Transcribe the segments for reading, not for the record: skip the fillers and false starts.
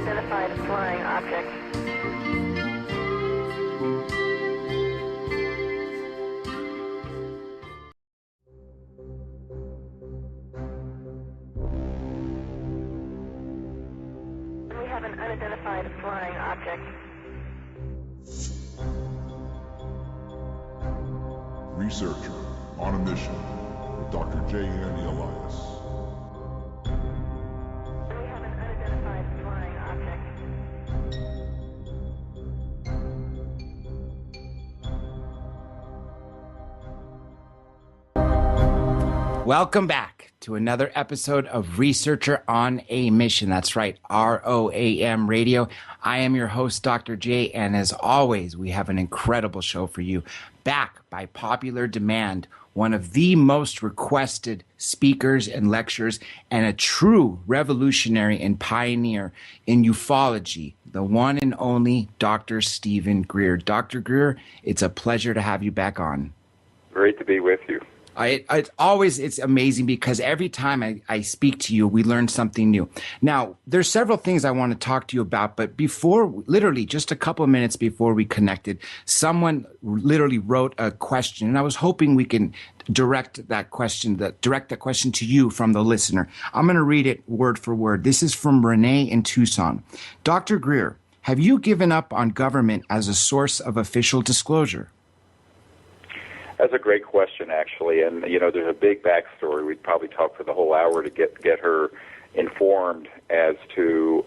unidentified flying object. We have an unidentified flying object. Researcher on a mission with Dr. J.N. Ilias. We have an unidentified flying object. Welcome back to another episode of Researcher on a Mission. That's right, ROAM Radio. I am your host, Dr. J, and as always, we have an incredible show for you. Back by popular demand, one of the most requested speakers and lecturers, and a true revolutionary and pioneer in ufology, the one and only Dr. Stephen Greer. Dr. Greer, it's a pleasure to have you back on. Great to be with you. It's amazing because every time I speak to you, we learn something new. Now, there's several things I want to talk to you about, but literally just a couple of minutes before we connected, someone literally wrote a question, and I was hoping we can direct that question to you from the listener. I'm going to read it word for word. This is from Renee in Tucson. Dr. Greer, have you given up on government as a source of official disclosure? That's a great question, actually, and there's a big backstory. We'd probably talk for the whole hour to get her informed as to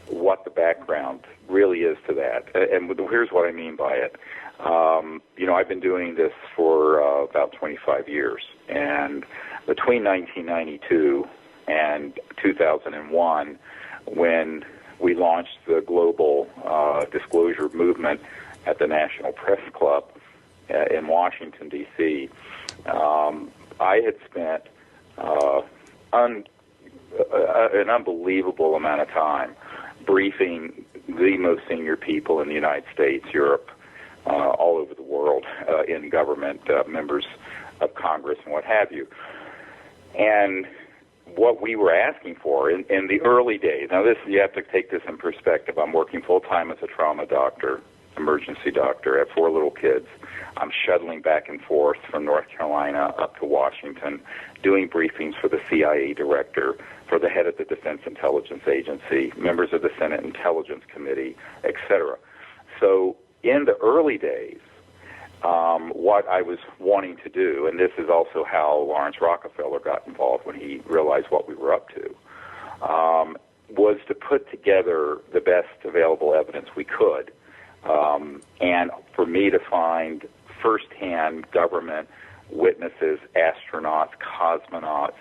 what the background really is to that. And here's what I mean by it. I've been doing this for about 25 years, and between 1992 and 2001, when we launched the global disclosure movement at the National Press Club in Washington, D.C., I had spent an unbelievable amount of time briefing the most senior people in the United States, Europe, all over the world, in government, members of Congress, and what have you. And what we were asking for in the early days, now you have to take this in perspective. I'm working full-time as a trauma doctor, emergency doctor. I have 4 little kids. I'm shuttling back and forth from North Carolina up to Washington, doing briefings for the CIA director, for the head of the Defense Intelligence Agency, members of the Senate Intelligence Committee, etc. So in the early days, what I was wanting to do, and this is also how Lawrence Rockefeller got involved when he realized what we were up to, was to put together the best available evidence we could, and for me to find firsthand government witnesses, astronauts, cosmonauts,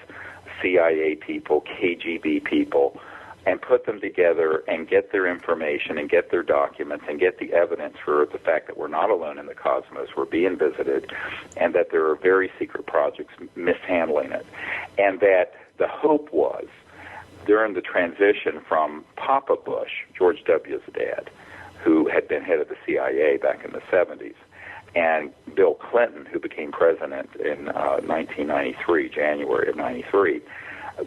CIA people, KGB people, and put them together and get their information and get their documents and get the evidence for the fact that we're not alone in the cosmos, we're being visited, and that there are very secret projects mishandling it. And that the hope was, during the transition from Papa Bush, George W.'s dad, who had been head of the CIA back in the 70s, and Bill Clinton, who became president in 1993, January of 93,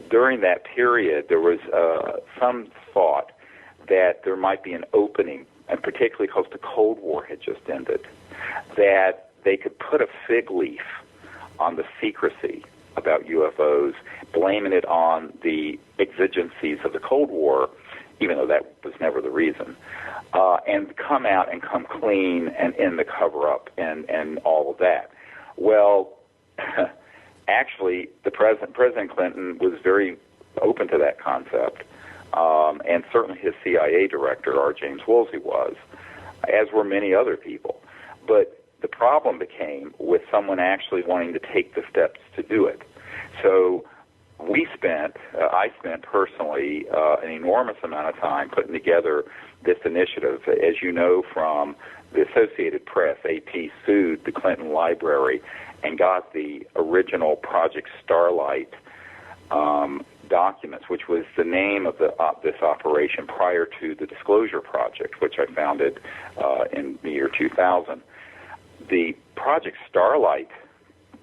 during that period, there was some thought that there might be an opening, and particularly because the Cold War had just ended, that they could put a fig leaf on the secrecy about UFOs, blaming it on the exigencies of the Cold War, even though that was never the reason, and come out and come clean and end the cover-up and all of that. Well, actually, President Clinton was very open to that concept, and certainly his CIA director, R. James Woolsey, was, as were many other people. But the problem became with someone actually wanting to take the steps to do it. So I spent personally an enormous amount of time putting together this initiative. As you know from the Associated Press, AP sued the Clinton Library and got the original Project Starlight documents, which was the name of this operation prior to the Disclosure Project, which I founded in the year 2000. The Project Starlight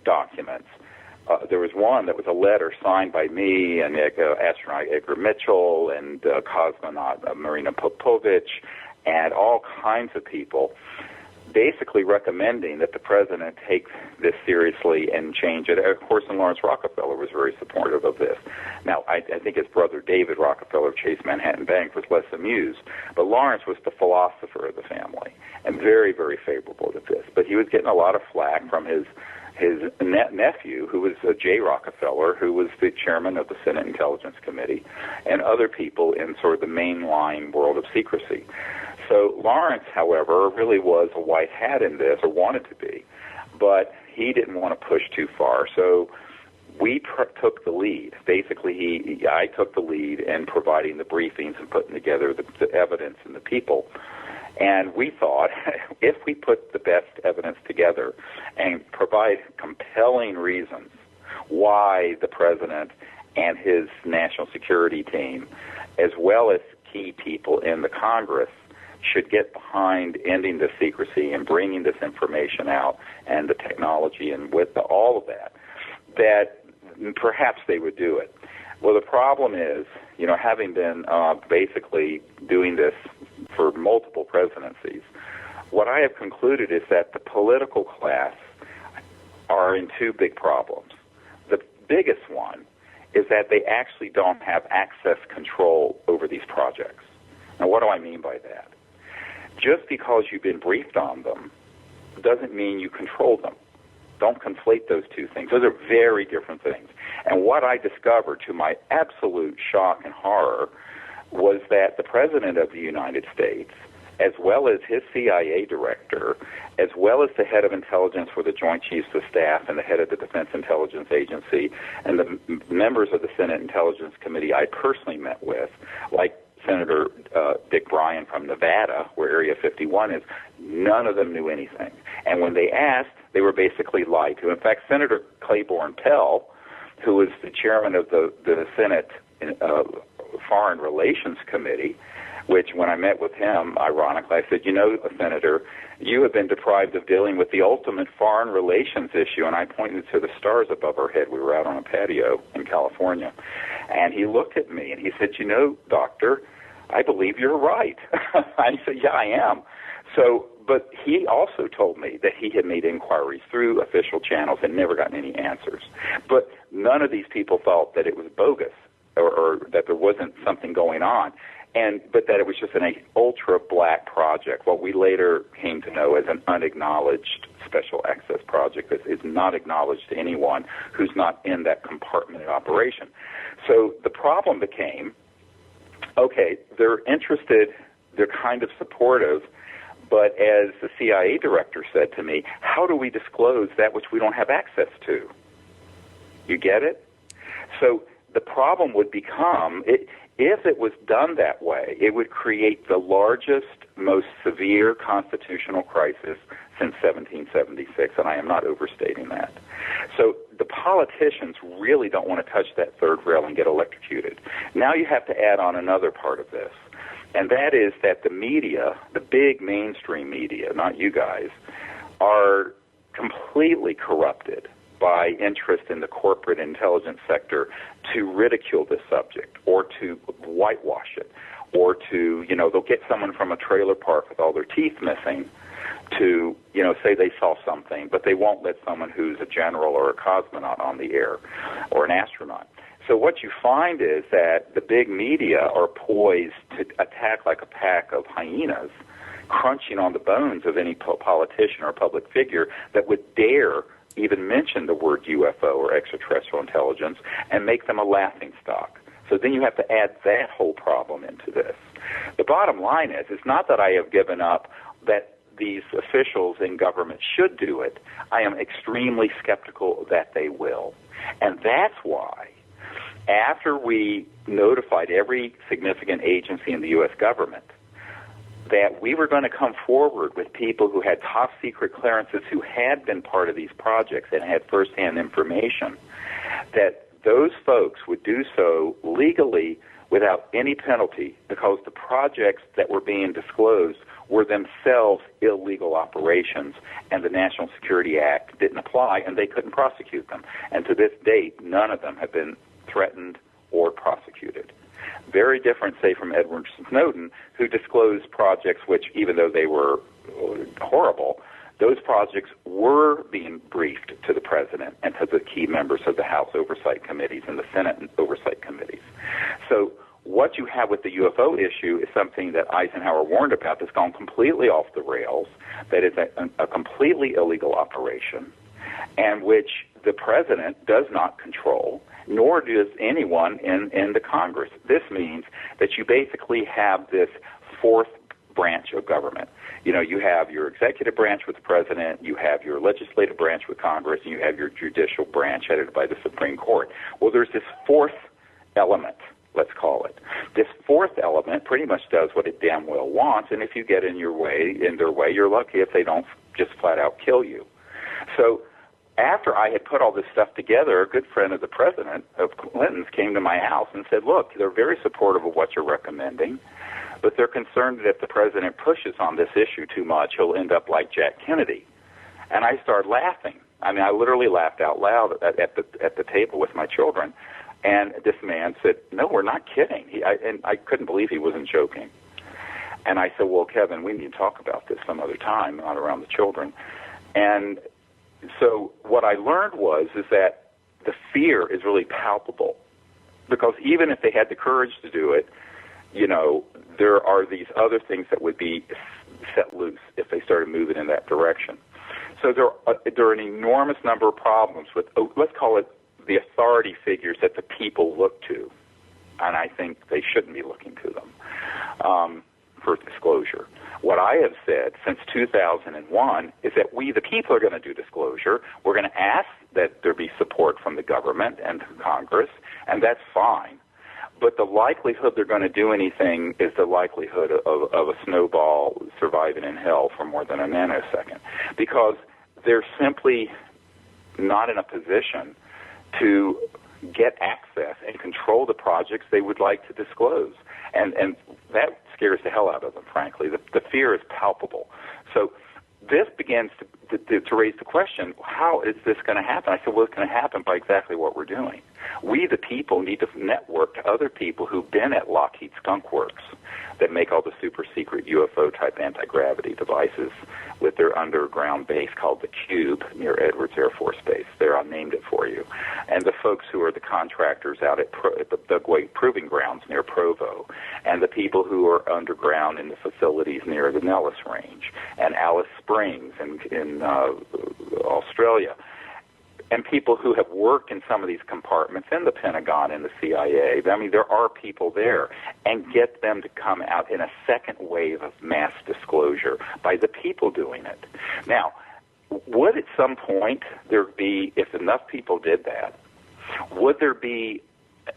documents There was one that was a letter signed by me and astronaut Edgar Mitchell and cosmonaut Marina Popovich and all kinds of people, basically recommending that the president take this seriously and change it. Of course, and Lawrence Rockefeller was very supportive of this. Now, I think his brother David Rockefeller of Chase Manhattan Bank was less amused, but Lawrence was the philosopher of the family and very, very favorable to this. But he was getting a lot of flack from his nephew, who was Jay Rockefeller, who was the chairman of the Senate Intelligence Committee, and other people in sort of the mainline world of secrecy. So Lawrence, however, really was a white hat in this, or wanted to be, but he didn't want to push too far. So we took the lead. Basically, I took the lead in providing the briefings and putting together the evidence and the people. And we thought, if we put the best evidence together and provide compelling reasons why the president and his national security team, as well as key people in the Congress, should get behind ending the secrecy and bringing this information out and the technology and with all of that, that perhaps they would do it. Well, the problem is, having been basically doing this for multiple presidencies, what I have concluded is that the political class are in two big problems. The biggest one is that they actually don't have access control over these projects. Now, what do I mean by that? Just because you've been briefed on them doesn't mean you control them. Don't conflate those two things. Those are very different things. And what I discovered, to my absolute shock and horror, was that the President of the United States, as well as his CIA director, as well as the head of intelligence for the Joint Chiefs of Staff and the head of the Defense Intelligence Agency, and the members of the Senate Intelligence Committee I personally met with, like Senator Dick Bryan from Nevada, where Area 51 is, none of them knew anything. And when they asked, they were basically lied to. In fact, Senator Claiborne Pell, who was the chairman of the Senate Foreign Relations Committee, which when I met with him, ironically, I said, Senator, you have been deprived of dealing with the ultimate foreign relations issue, and I pointed to the stars above our head. We were out on a patio in California. And he looked at me and he said, Doctor, I believe you're right. I said, yeah, I am. But he also told me that he had made inquiries through official channels and never gotten any answers. But none of these people felt that it was bogus or that there wasn't something going on, but that it was just an ultra-black project, what we later came to know as an unacknowledged special access project that is not acknowledged to anyone who's not in that compartmented operation. So the problem became, okay, they're interested, they're kind of supportive, but as the CIA director said to me, how do we disclose that which we don't have access to? You get it? So the problem would become, if it was done that way, it would create the largest, most severe constitutional crisis since 1776, and I am not overstating that. So the politicians really don't want to touch that third rail and get electrocuted. Now you have to add on another part of this, and that is that the media, the big mainstream media, not you guys, are completely corrupted by interest in the corporate intelligence sector to ridicule this subject or to whitewash it or to, they'll get someone from a trailer park with all their teeth missing to, say they saw something, but they won't let someone who's a general or a cosmonaut on the air or an astronaut. So what you find is that the big media are poised to attack like a pack of hyenas, crunching on the bones of any politician or public figure that would dare even mention the word UFO or extraterrestrial intelligence and make them a laughingstock. So then you have to add that whole problem into this. The bottom line is, it's not that I have given up that these officials in government should do it. I am extremely skeptical that they will. And that's why, after we notified every significant agency in the U.S. government that we were going to come forward with people who had top secret clearances who had been part of these projects and had firsthand information, that those folks would do so legally without any penalty because the projects that were being disclosed were themselves illegal operations, and the National Security Act didn't apply, and they couldn't prosecute them. And to this date, none of them have been threatened or prosecuted. Very different, say, from Edward Snowden, who disclosed projects which, even though they were horrible, those projects were being briefed to the president and to the key members of the House oversight committees and the Senate oversight committees. So what you have with the UFO issue is something that Eisenhower warned about that's gone completely off the rails, that is a completely illegal operation, and which the president does not control, nor does anyone in the Congress. This means that you basically have this fourth branch of government. You know, you have your executive branch with the president, you have your legislative branch with Congress, and you have your judicial branch headed by the Supreme Court. Well, there's this fourth element, let's call it. This fourth element pretty much does what it damn well wants, and if you get in their way, you're lucky if they don't just flat out kill you. So after I had put all this stuff together, a good friend of the president, of Clinton's, came to my house and said, look, they're very supportive of what you're recommending, but they're concerned that if the president pushes on this issue too much, he'll end up like Jack Kennedy. And I started laughing. I mean, I literally laughed out loud at the table with my children. And this man said, no, we're not kidding. And I couldn't believe he wasn't joking. And I said, well, Kevin, we need to talk about this some other time, not around the children. And so what I learned is that the fear is really palpable, because even if they had the courage to do it, you know, there are these other things that would be set loose if they started moving in that direction. So there are an enormous number of problems with, let's call it, the authority figures that the people look to, and I think they shouldn't be looking to them for disclosure. What I have said since 2001 is that we, the people, are going to do disclosure. We're going to ask that there be support from the government and Congress, and that's fine. But the likelihood they're going to do anything is the likelihood of a snowball surviving in hell for more than a nanosecond, because they're simply not in a position to get access and control the projects they would like to disclose. And that scares the hell out of them, frankly. The fear is palpable. So this begins to raise the question, how is this going to happen? I said, well, it's going to happen by exactly what we're doing. We, the people, need to network to other people who've been at Lockheed Skunk Works that make all the super-secret UFO-type anti-gravity devices with their underground base called the Cube near Edwards Air Force Base. There, I named it for you. And the folks who are the contractors out at the Dugway Proving Grounds near Provo, and the people who are underground in the facilities near the Nellis Range, and Alice Springs in Australia, and people who have worked in some of these compartments in the Pentagon and the CIA. I mean, there are people there, and get them to come out in a second wave of mass disclosure by the people doing it. Now, would at some point there be, if enough people did that, would there be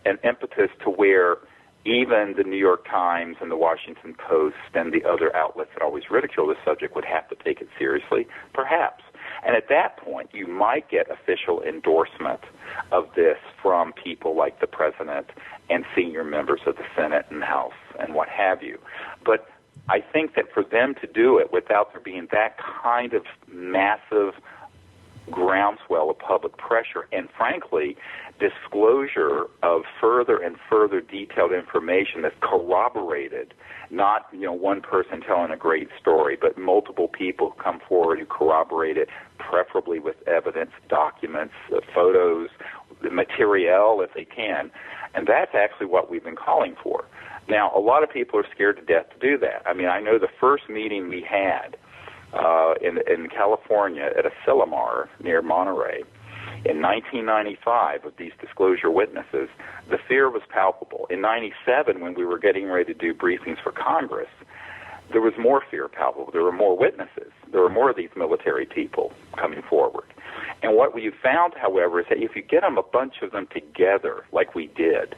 an impetus to where even the New York Times and the Washington Post and the other outlets that always ridicule this subject would have to take it seriously? Perhaps. And at that point, you might get official endorsement of this from people like the president and senior members of the Senate and House and what have you. But I think that for them to do it without there being that kind of massive groundswell of public pressure and, frankly, disclosure of further and further detailed information that's corroborated, not, you know, one person telling a great story, but multiple people who come forward who corroborate it, preferably with evidence, documents, photos, material if they can. And that's actually what we've been calling for. Now, a lot of people are scared to death to do that. I mean, I know the first meeting we had in California at Asilomar near Monterey in 1995 of these disclosure witnesses, the fear was palpable. In 97, when we were getting ready to do briefings for Congress, there was more fear palpable. There were more witnesses. There were more of these military people coming forward. And what we found, however, is that if you get them, a bunch of them together like we did,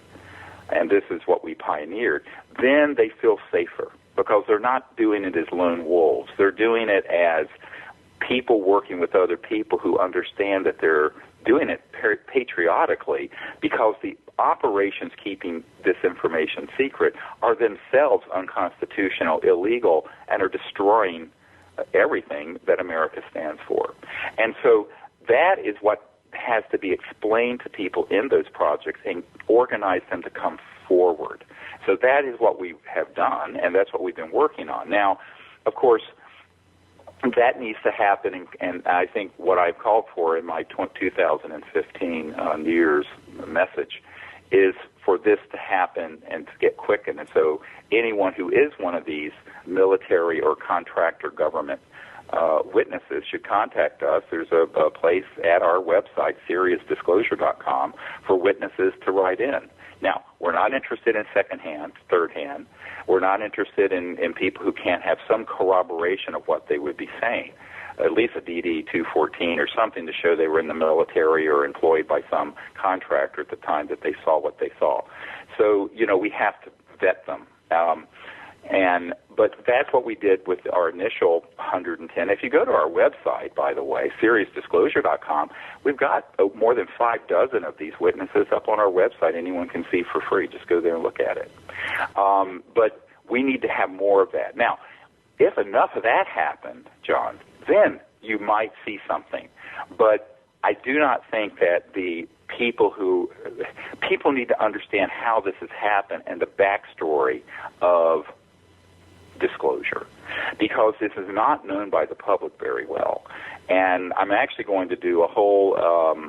and this is what we pioneered, then they feel safer because they're not doing it as lone wolves. They're doing it as people working with other people who understand that they're doing it patriotically, because the operations keeping this information secret are themselves unconstitutional, illegal, and are destroying everything that America stands for. And so that is what has to be explained to people in those projects and organize them to come forward. So that is what we have done, and that's what we've been working on. Now, of course, that needs to happen, and I think what I've called for in my 2015 New Year's message is for this to happen and to get quickened. And so anyone who is one of these military or contractor government witnesses should contact us. There's a place at our website, SeriousDisclosure.com, for witnesses to write in. Now, we're not interested in secondhand, third-hand. We're not interested in people who can't have some corroboration of what they would be saying, at least a DD-214 or something to show they were in the military or employed by some contractor at the time that they saw what they saw. So, we have to vet them. But that's what we did with our initial 110. If you go to our website, by the way, SeriousDisclosure.com, we've got more than 6 of these witnesses up on our website. Anyone can see for free. Just go there and look at it. But we need to have more of that. Now, if enough of that happened, John, then you might see something. But I do not think that the people need to understand how this has happened and the backstory of disclosure, because this is not known by the public very well. And I'm actually going to do a whole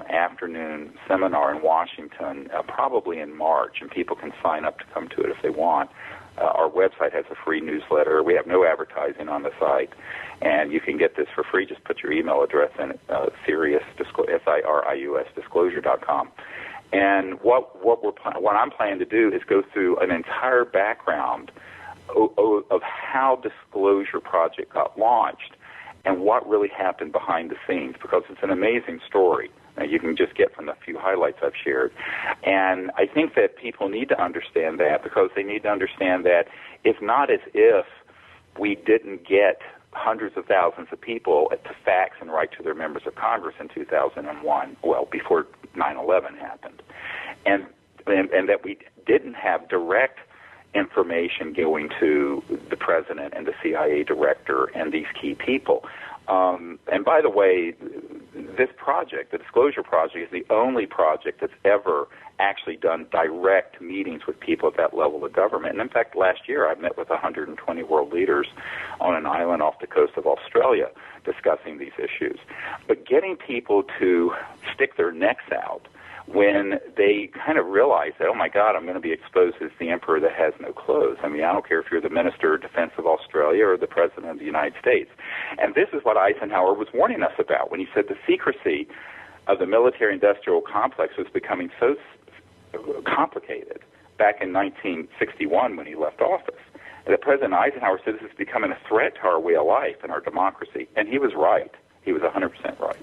afternoon seminar in Washington, probably in March, and people can sign up to come to it if they want. Our website has a free newsletter. We have no advertising on the site, and you can get this for free. Just put your email address in, SIRIUS disclosure.com. And what I'm planning to do is go through an entire background of how Disclosure Project got launched and what really happened behind the scenes, because it's an amazing story that you can just get from the few highlights I've shared. And I think that people need to understand that, because they need to understand that it's not as if we didn't get hundreds of thousands of people to fax and write to their members of Congress in 2001, well, before 9/11 happened, and that we didn't have direct information going to the president and the CIA director and these key people. And by the way, this project, the Disclosure Project, is the only project that's ever actually done direct meetings with people at that level of government. And in fact, last year I met with 120 world leaders on an island off the coast of Australia discussing these issues. But getting people to stick their necks out when they kind of realize that, oh my God, I'm going to be exposed as the emperor that has no clothes. I mean, I don't care if you're the Minister of Defense of Australia or the President of the United States. And this is what Eisenhower was warning us about when he said the secrecy of the military-industrial complex was becoming so complicated back in 1961 when he left office. And that President Eisenhower said this is becoming a threat to our way of life and our democracy. And he was right. He was 100% right.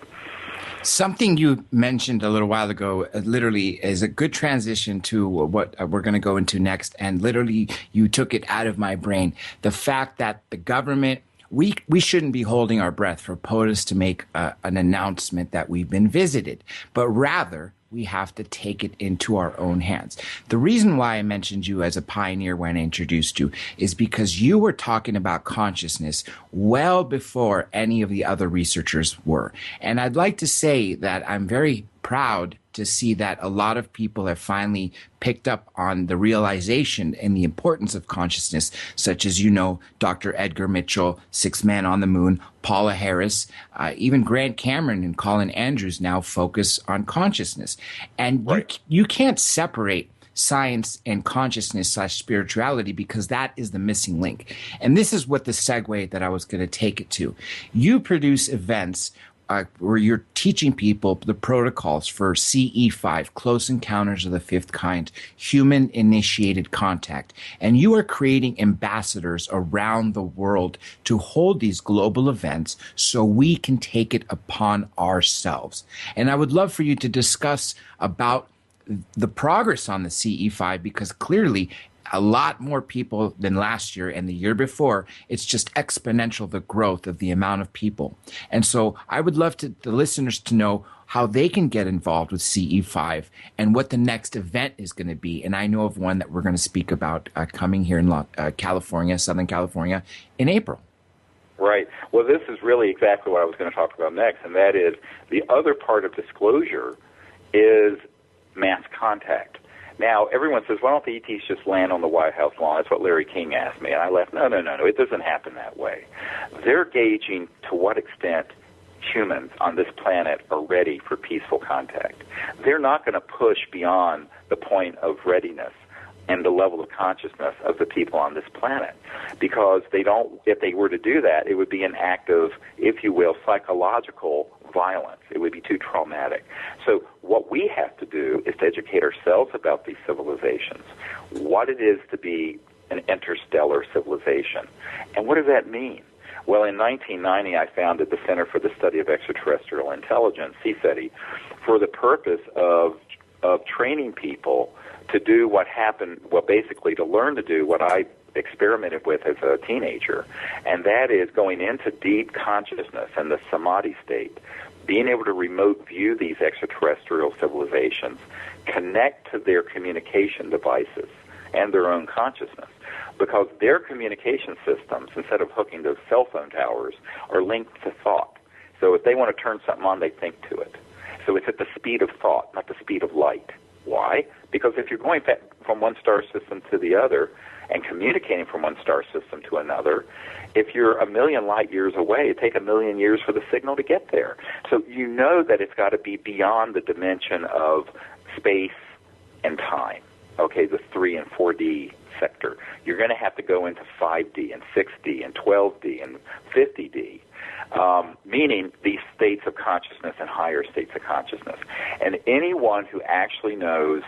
Something you mentioned a little while ago literally is a good transition to what we're going to go into next. And literally, you took it out of my brain. The fact that the government, we shouldn't be holding our breath for POTUS to make an announcement that we've been visited, but rather we have to take it into our own hands. The reason why I mentioned you as a pioneer when I introduced you is because you were talking about consciousness well before any of the other researchers were. And I'd like to say that I'm very proud to see that a lot of people have finally picked up on the realization and the importance of consciousness, such as, Dr. Edgar Mitchell, Sixth Man on the Moon, Paula Harris, even Grant Cameron and Colin Andrews now focus on consciousness. And right. you can't separate science and consciousness / spirituality, because that is the missing link. And this is what the segue that I was going to take it to. You produce events where you're teaching people the protocols for CE5, Close Encounters of the Fifth Kind, human-initiated contact. And you are creating ambassadors around the world to hold these global events so we can take it upon ourselves. And I would love for you to discuss about the progress on the CE5, because clearly a lot more people than last year and the year before. It's just exponential, the growth of the amount of people. And so I would love the listeners to know how they can get involved with CE5 and what the next event is going to be. And I know of one that we're going to speak about coming here in California, Southern California, in April. Right. Well, this is really exactly what I was going to talk about next, and that is the other part of disclosure is mass contact. Now, everyone says, why don't the ETs just land on the White House lawn? That's what Larry King asked me. And I laughed, no, it doesn't happen that way. They're gauging to what extent humans on this planet are ready for peaceful contact. They're not going to push beyond the point of readiness and the level of consciousness of the people on this planet, because if they were to do that, it would be an act of, if you will, psychological violence. It would be too traumatic. So what we have to do is to educate ourselves about these civilizations, what it is to be an interstellar civilization, and what does that mean? Well, in 1990, I founded the Center for the Study of Extraterrestrial Intelligence, CSETI, for the purpose of training people to do what happened, well, basically to learn to do what I experimented with as a teenager, and that is going into deep consciousness and the samadhi state, being able to remote view these extraterrestrial civilizations, connect to their communication devices and their own consciousness, because their communication systems, instead of hooking to cell phone towers, are linked to thought. So if they want to turn something on, they think to it. So it's at the speed of thought, not the speed of light. Why? Because if you're going from one star system to the other and communicating from one star system to another, if you're a million light years away, it takes a million years for the signal to get there. So you know that it's got to be beyond the dimension of space and time, okay, the 3 and 4D sector. You're going to have to go into 5D and 6D and 12D and 50D. Meaning these states of consciousness and higher states of consciousness. And anyone who actually knows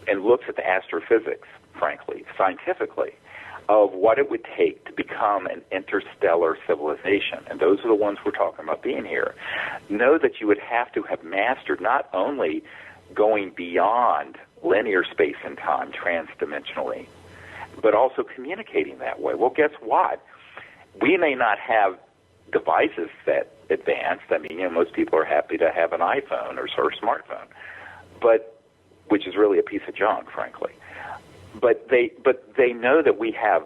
and looks at the astrophysics, frankly, scientifically, of what it would take to become an interstellar civilization, and those are the ones we're talking about being here, know that you would have to have mastered not only going beyond linear space and time transdimensionally, but also communicating that way. Well, guess what? We may not have devices that advanced. I mean, most people are happy to have an iPhone or smartphone, but which is really a piece of junk, frankly. But they know that we have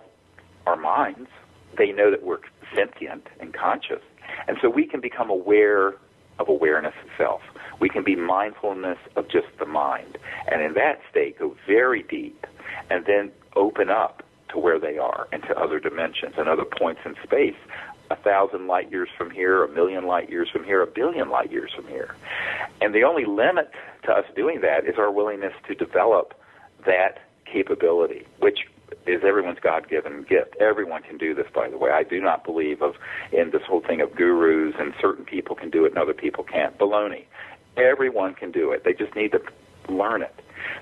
our minds. They know that we're sentient and conscious, and so we can become aware of awareness itself. We can be mindfulness of just the mind, and in that state go very deep, and then open up to where they are and to other dimensions and other points in space. 1,000 light years from here, 1,000,000 light years from here, 1,000,000,000 light years from here. And the only limit to us doing that is our willingness to develop that capability, which is everyone's God-given gift. Everyone can do this, by the way. I do not believe in this whole thing of gurus and certain people can do it and other people can't. Baloney. Everyone can do it. They just need to learn it.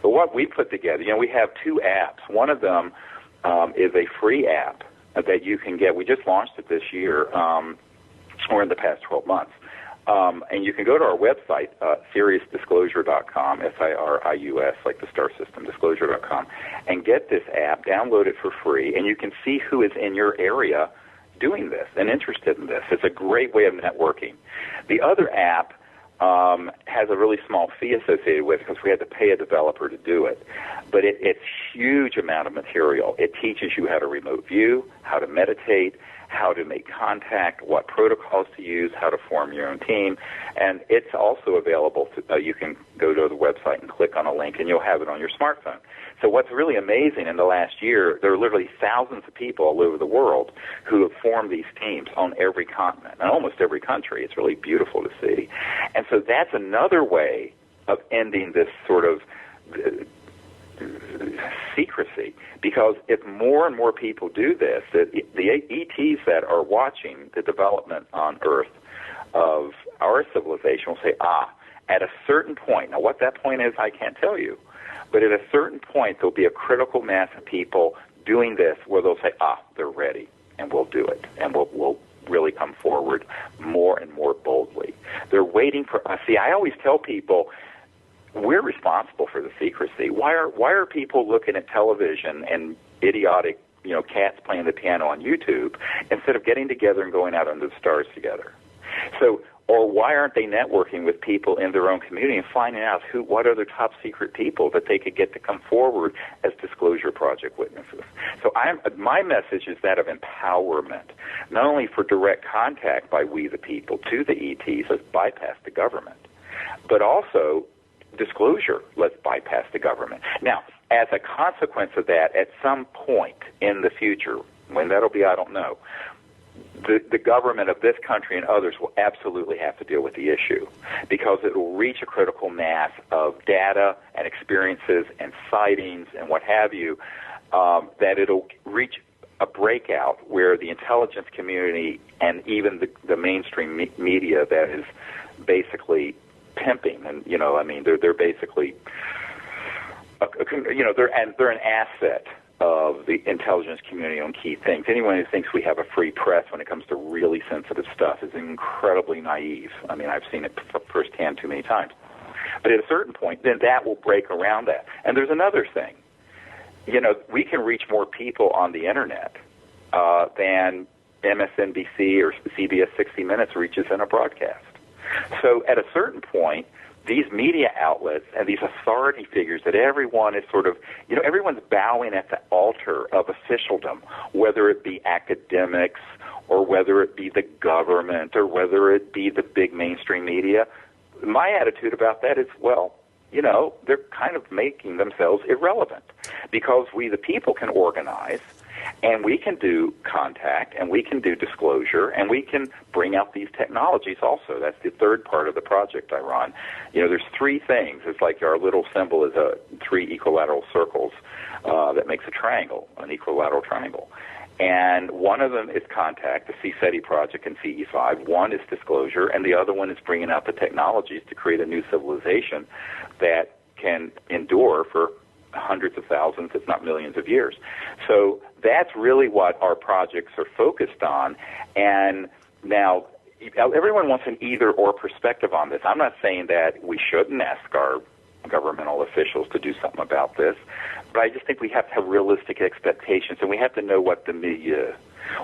But what we put together, we have 2 apps. One of them is a free app that you can get. We just launched it this year, or in the past 12 months. And you can go to our website, SiriusDisclosure.com, SIRIUS, like the star system, disclosure.com, and get this app, download it for free, and you can see who is in your area doing this and interested in this. It's a great way of networking. The other app has a really small fee associated with it because we had to pay a developer to do it. But it's huge amount of material. It teaches you how to remote view, how to meditate, how to make contact, what protocols to use, how to form your own team. And it's also available. You can go to the website and click on a link, and you'll have it on your smartphone. So what's really amazing in the last year, there are literally thousands of people all over the world who have formed these teams on every continent and almost every country. It's really beautiful to see. And so that's another way of ending this sort of secrecy, because if more and more people do this, the ETs that are watching the development on Earth of our civilization will say, at a certain point, now what that point is, I can't tell you, but at a certain point, there'll be a critical mass of people doing this where they'll say, they're ready, and we'll do it, and we'll really come forward more and more boldly. They're waiting for us. See, I always tell people, we're responsible for the secrecy. Why are people looking at television and idiotic, cats playing the piano on YouTube instead of getting together and going out under the stars together? So, or why aren't they networking with people in their own community and finding out what are their top secret people that they could get to come forward as disclosure project witnesses? So my message is that of empowerment, not only for direct contact by we the people to the ETs, let's bypass the government, but also disclosure, let's bypass the government. Now, as a consequence of that, at some point in the future, when that'll be, I don't know, the government of this country and others will absolutely have to deal with the issue because it will reach a critical mass of data and experiences and sightings and what have you, that it'll reach a breakout where the intelligence community and even the mainstream media that is basically pimping, and they're basically they're an asset of the intelligence community on key things. Anyone who thinks we have a free press when it comes to really sensitive stuff is incredibly naive. I mean, I've seen it firsthand too many times. But at a certain point, then that will break around that. And there's another thing. We can reach more people on the internet than MSNBC or CBS 60 Minutes reaches in a broadcast. So at a certain point, these media outlets and these authority figures that everyone is sort of, everyone's bowing at the altar of officialdom, whether it be academics or whether it be the government or whether it be the big mainstream media. My attitude about that is, they're kind of making themselves irrelevant because we, the people, can organize and we can do contact, and we can do disclosure, and we can bring out these technologies also. That's the third part of the project I run. There's three things. It's like our little symbol is three equilateral circles that makes a triangle, an equilateral triangle. And one of them is contact, the CSETI project and CE5. One is disclosure, and the other one is bringing out the technologies to create a new civilization that can endure for hundreds of thousands, if not millions of years. So that's really what our projects are focused on. And now everyone wants an either-or perspective on this. I'm not saying that we shouldn't ask our governmental officials to do something about this, but I just think we have to have realistic expectations, and we have to know what the milieu,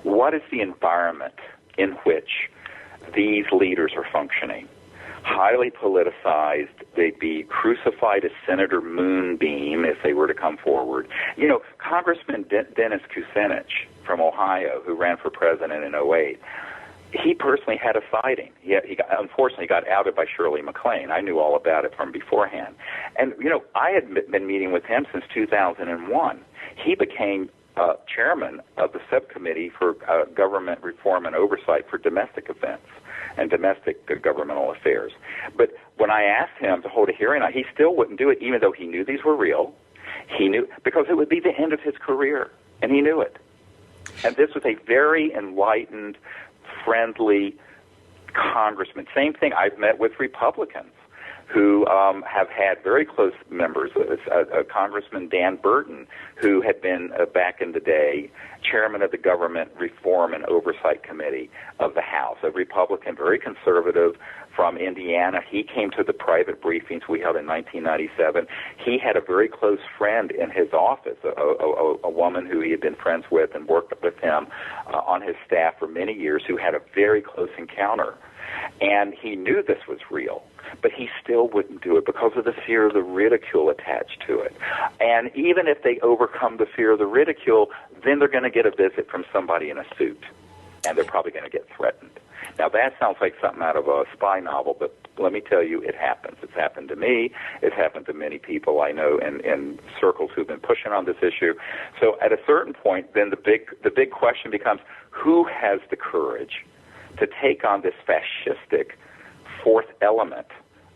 what is the environment in which these leaders are functioning. Highly politicized, they'd be crucified as Senator Moonbeam if they were to come forward. Congressman Dennis Kucinich from Ohio, who ran for president in 2008, he personally had a sighting. He unfortunately got outed by Shirley MacLaine. I knew all about it from beforehand. And, I had been meeting with him since 2001. He became chairman of the subcommittee for government reform and oversight for domestic events and domestic governmental affairs. But when I asked him to hold a hearing, he still wouldn't do it, even though he knew these were real. He knew, because it would be the end of his career, and he knew it. And this was a very enlightened, friendly congressman. Same thing, I've met with Republicans who have had very close members. Congressman Dan Burton, who had been, back in the day, chairman of the Government Reform and Oversight Committee of the House, a Republican, very conservative from Indiana. He came to the private briefings we held in 1997. He had a very close friend in his office, a woman who he had been friends with and worked with him on his staff for many years, who had a very close encounter. And he knew this was real, but he still wouldn't do it because of the fear of the ridicule attached to it. And even if they overcome the fear of the ridicule, then they're going to get a visit from somebody in a suit, and they're probably going to get threatened. Now, that sounds like something out of a spy novel, but let me tell you, it happens. It's happened to me. It's happened to many people I know in circles who've been pushing on this issue. So at a certain point, then the big question becomes, who has the courage to take on this fascistic fourth element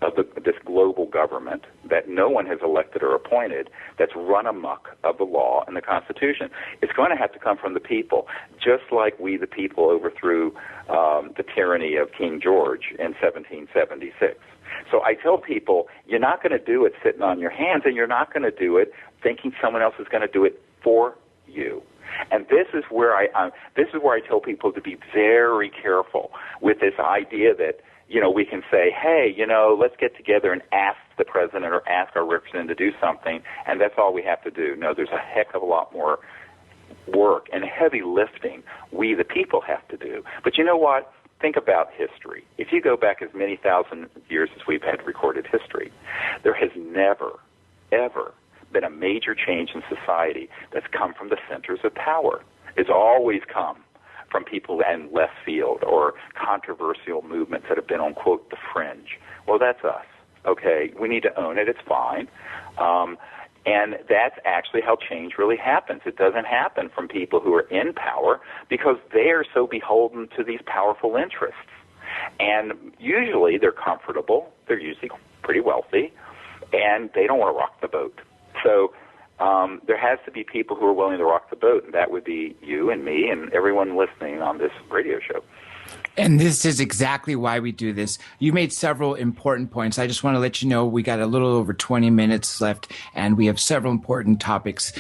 of this global government that no one has elected or appointed, that's run amok of the law and the Constitution? It's going to have to come from the people, just like we, the people, overthrew the tyranny of King George in 1776. So I tell people, you're not going to do it sitting on your hands, and you're not going to do it thinking someone else is going to do it for you. And this is where I tell people to be very careful with this idea that we can say, hey, let's get together and ask the president or ask our representative to do something, and that's all we have to do. No, there's a heck of a lot more work and heavy lifting we, the people, have to do. But you know what? Think about history. If you go back as many thousand years as we've had recorded history, there has never, ever been a major change in society that's come from the centers of power. It's always come from people in left field or controversial movements that have been on, quote, the fringe. Well, that's us. Okay, we need to own it. It's fine. And that's actually how change really happens. It doesn't happen from people who are in power because they are so beholden to these powerful interests. And usually they're comfortable. They're usually pretty wealthy, and they don't want to rock the boat. So there has to be people who are willing to rock the boat, and that would be you and me and everyone listening on this radio show. And this is exactly why we do this. You made several important points. I just want to let you know we got a little over 20 minutes left, and we have several important topics.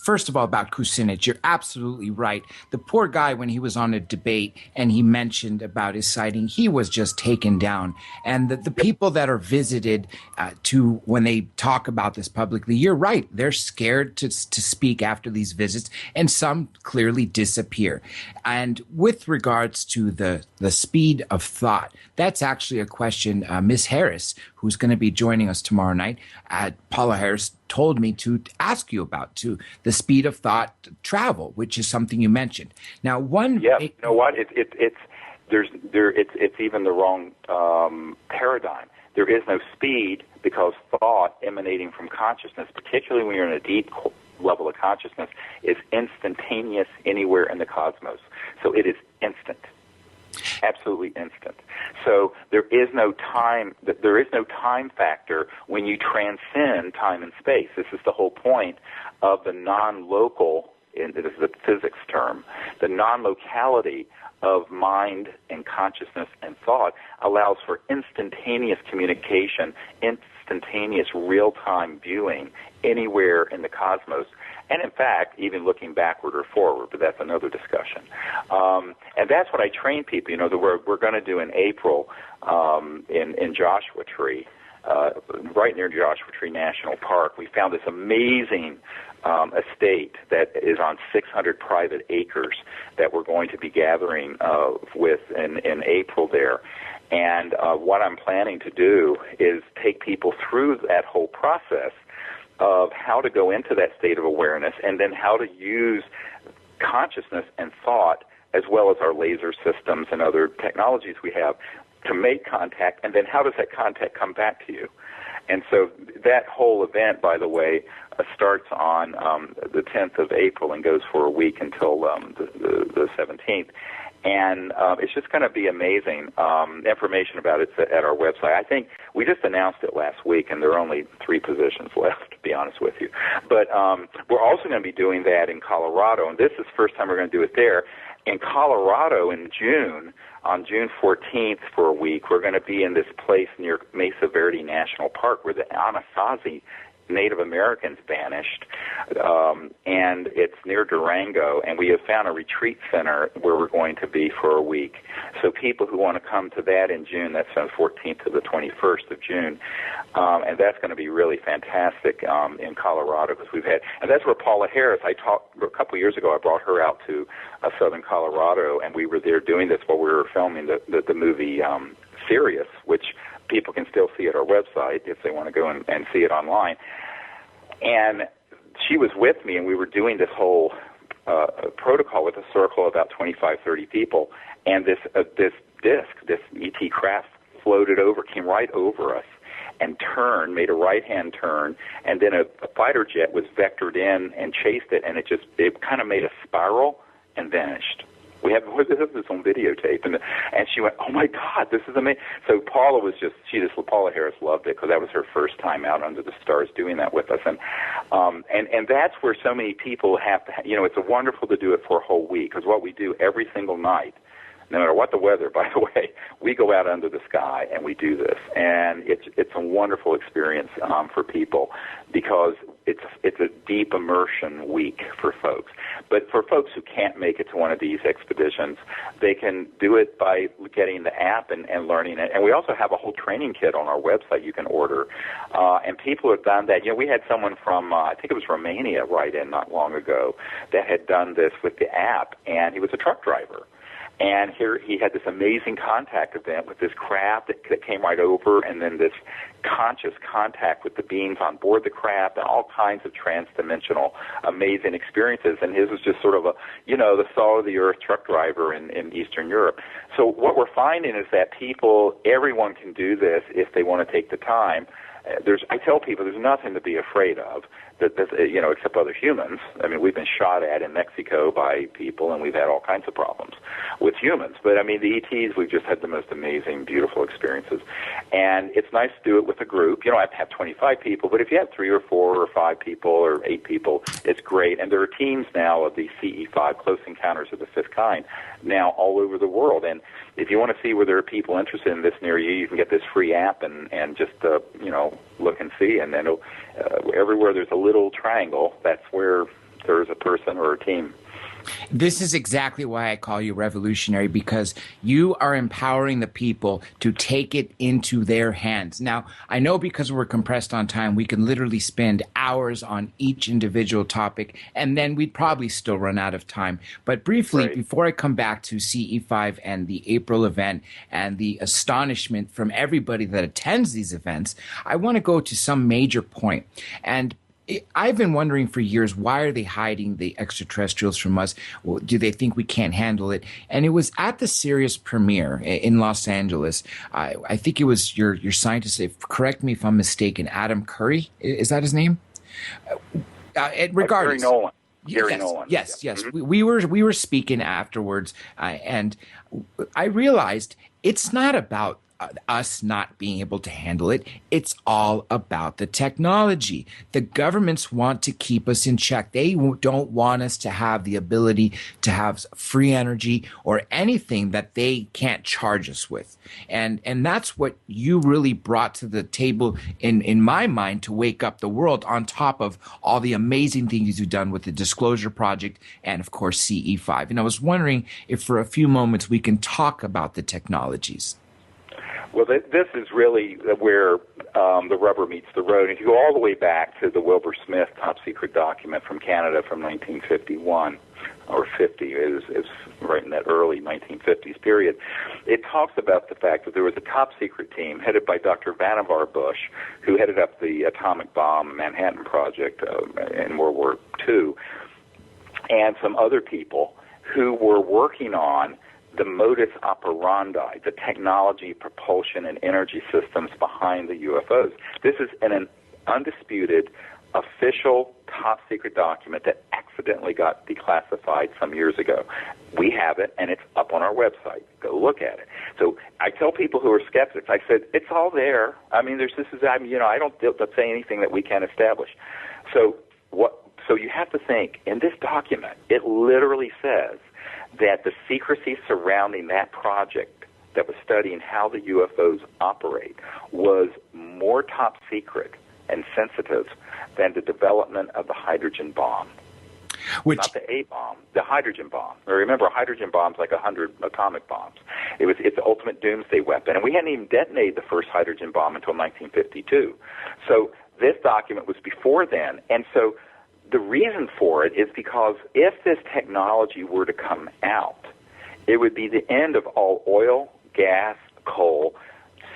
First of all, about Kucinich, you're absolutely right. The poor guy, when he was on a debate and he mentioned about his sighting, he was just taken down. And the people that are visited when they talk about this publicly, you're right. They're scared to speak after these visits, and some clearly disappear. And with regards to the speed of thought, that's actually a question Ms. Harris, who's going to be joining us tomorrow night, Paula Harris told me to ask you about, the speed of thought travel, which is something you mentioned. Now, you know what? It's even the wrong paradigm. There is no speed because thought emanating from consciousness, particularly when you're in a deep level of consciousness, is instantaneous anywhere in the cosmos. So it is instant. Absolutely instant. So there is no time factor when you transcend time and space. This is the whole point of the non-local, this is a physics term, the non-locality of mind and consciousness and thought allows for instantaneous communication, instantaneous real-time viewing anywhere in the cosmos. And in fact, even looking backward or forward, but that's another discussion. And that's what I train people. We're going to do in April in Joshua Tree, right near Joshua Tree National Park. We found this amazing estate that is on 600 private acres that we're going to be gathering with in April there. And what I'm planning to do is take people through that whole process of how to go into that state of awareness and then how to use consciousness and thought as well as our laser systems and other technologies we have to make contact, and then how does that contact come back to you? And so that whole event, by the way, starts on the 10th of April and goes for a week until the 17th. And it's just going to be amazing. Information about it's at our website. I think we just announced it last week, and there are only 3 positions left, to be honest with you. But we're also going to be doing that in Colorado, and this is the first time we're going to do it there. In Colorado in June, on June 14th for a week, we're going to be in this place near Mesa Verde National Park where the Anasazi Native Americans vanished, and it's near Durango, and we have found a retreat center where we're going to be for a week. So people who want to come to that in June, that's on the 14th to the 21st of June, and that's going to be really fantastic in Colorado because and that's where Paula Harris, I talked a couple of years ago, I brought her out to southern Colorado, and we were there doing this while we were filming the movie Sirius, which people can still see at our website if they want to go and see it online. And she was with me, and we were doing this whole protocol with a circle of about 25, 30 people, and this disc, this ET craft floated over, came right over us, and turned, made a right-hand turn, and then a fighter jet was vectored in and chased it, and it kind of made a spiral and vanished. We have this on videotape, and she went, "Oh my God, this is amazing!" So Paula Harris loved it because that was her first time out under the stars doing that with us, and that's where so many people have to. It's wonderful to do it for a whole week because what we do every single night no matter what the weather, by the way, we go out under the sky and we do this. And it's a wonderful experience for people because it's a deep immersion week for folks. But for folks who can't make it to one of these expeditions, they can do it by getting the app and learning it. And we also have a whole training kit on our website you can order. And people have done that. You know, we had someone from, I think it was Romania, write in not long ago that had done this with the app, and he was a truck driver. And here he had this amazing contact event with this craft that came right over, and then this conscious contact with the beings on board the craft, and all kinds of trans-dimensional amazing experiences. And his was just sort of a, you know, the salt-of-the-earth truck driver in Eastern Europe. So what we're finding is that everyone can do this if they want to take the time. I tell people there's nothing to be afraid of, you know, except other humans. I mean, we've been shot at in Mexico by people, and we've had all kinds of problems with humans. But, I mean, the ETs, we've just had the most amazing, beautiful experiences. And it's nice to do it with a group. You don't have to have 25 people, but if you have 3 or 4 or 5 people or 8 people, it's great. And there are teams now of the CE5, Close Encounters of the Fifth Kind, now all over the world. And if you want to see where there are people interested in this near you, you can get this free app and just, you know, look and see. And then everywhere there's a little triangle, that's where there's a person or a team. This is exactly why I call you revolutionary, because you are empowering the people to take it into their hands. Now, I know because we're compressed on time, we can literally spend hours on each individual topic, and then we'd probably still run out of time. But briefly, before I come back to CE5 and the April event and the astonishment from everybody that attends these events, I want to go to some major point. And I've been wondering for years, why are they hiding the extraterrestrials from us? Well, do they think we can't handle it? And it was at the Sirius premiere in Los Angeles. I think it was your scientist, correct me if I'm mistaken, Adam Curry. Is that his name? Regardless. Gary Nolan. Yes. Mm-hmm. We were speaking afterwards, and I realized it's not about us not being able to handle it. It's all about the technology. The governments want to keep us in check. They don't want us to have the ability to have free energy or anything that they can't charge us with. And that's what you really brought to the table in my mind to wake up the world, on top of all the amazing things you've done with the Disclosure Project and, of course, CE5. And I was wondering if for a few moments we can talk about the technologies. Well, this is really where the rubber meets the road. If you go all the way back to the Wilbur Smith top-secret document from Canada from 1951, or 50, is right in that early 1950s period, it talks about the fact that there was a top-secret team headed by Dr. Vannevar Bush, who headed up the atomic bomb Manhattan Project in World War II, and some other people who were working on the modus operandi, the technology, propulsion, and energy systems behind the UFOs. This is an undisputed, official, top-secret document that accidentally got declassified some years ago. We have it, and it's up on our website. Go look at it. So I tell people who are skeptics, I said, it's all there. I mean, I don't say anything that we can't establish. So you have to think, in this document, it literally says that the secrecy surrounding that project that was studying how the UFOs operate was more top secret and sensitive than the development of the hydrogen bomb. Not the A-bomb, the hydrogen bomb. Remember, a hydrogen bomb's like 100 atomic bombs. It's the ultimate doomsday weapon. And we hadn't even detonated the first hydrogen bomb until 1952. So this document was before then. And so the reason for it is because if this technology were to come out, it would be the end of all oil, gas, coal,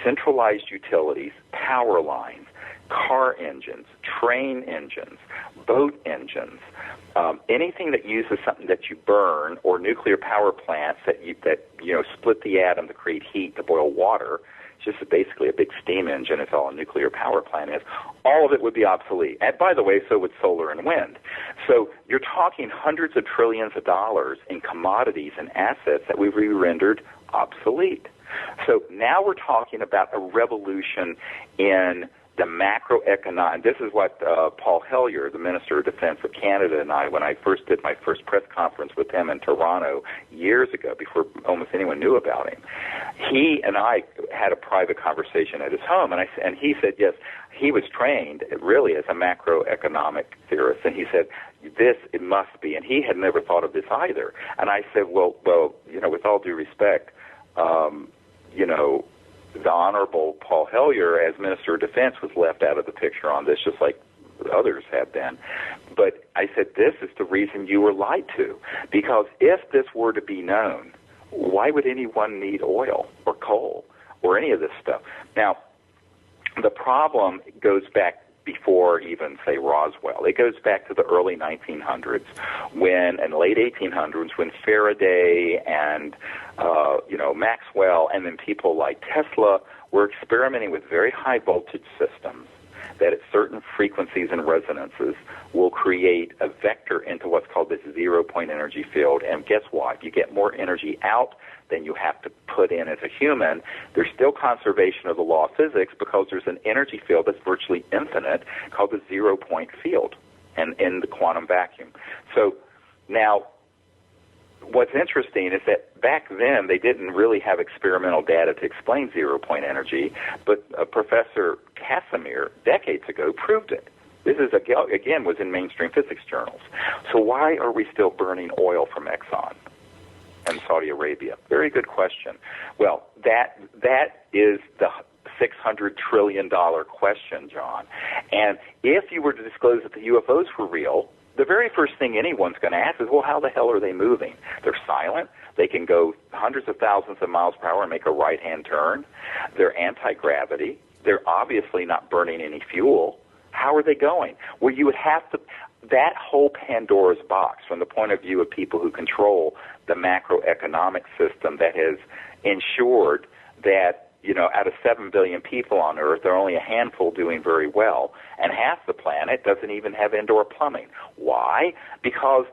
centralized utilities, power lines, car engines, train engines, boat engines, anything that uses something that you burn, or nuclear power plants that split the atom to create heat to boil water. It's just basically a big steam engine. It's all a nuclear power plant is. All of it would be obsolete. And by the way, so would solar and wind. So you're talking hundreds of trillions of dollars in commodities and assets that we've rendered obsolete. So now we're talking about a revolution in the macroeconomic. This is what Paul Hellyer, the Minister of Defense of Canada, and I, when I first did my first press conference with him in Toronto years ago, before almost anyone knew about him, he and I had a private conversation at his home, and he said, yes, he was trained really as a macroeconomic theorist, and he said, it must be, and he had never thought of this either. And I said, well, with all due respect, the Honorable Paul Hellyer, as Minister of Defense, was left out of the picture on this, just like others have been. But I said, this is the reason you were lied to, because if this were to be known, why would anyone need oil or coal or any of this stuff? Now, the problem goes back before even, say, Roswell. It goes back to the early 1900s, and late 1800s, when Faraday and Maxwell, and then people like Tesla were experimenting with very high voltage systems that at certain frequencies and resonances will create a vector into what's called this zero-point energy field. And guess what? You get more energy out than you have to put in as a human. There's still conservation of the law of physics because there's an energy field that's virtually infinite called the zero-point field and in the quantum vacuum. So now, what's interesting is that back then they didn't really have experimental data to explain zero-point energy, but Professor Casimir decades ago proved it. This is, again, was in mainstream physics journals. So why are we still burning oil from Exxon and Saudi Arabia? Very good question. Well, that is the $600 trillion question, John. And if you were to disclose that the UFOs were real, the very first thing anyone's going to ask is, well, how the hell are they moving? They're silent. They can go hundreds of thousands of miles per hour and make a right-hand turn. They're anti-gravity. They're obviously not burning any fuel. How are they going? Well, you would have to, that whole Pandora's box, from the point of view of people who control the macroeconomic system that has ensured that, out of 7 billion people on Earth, there are only a handful doing very well, and half the planet doesn't even have indoor plumbing. Why? Because,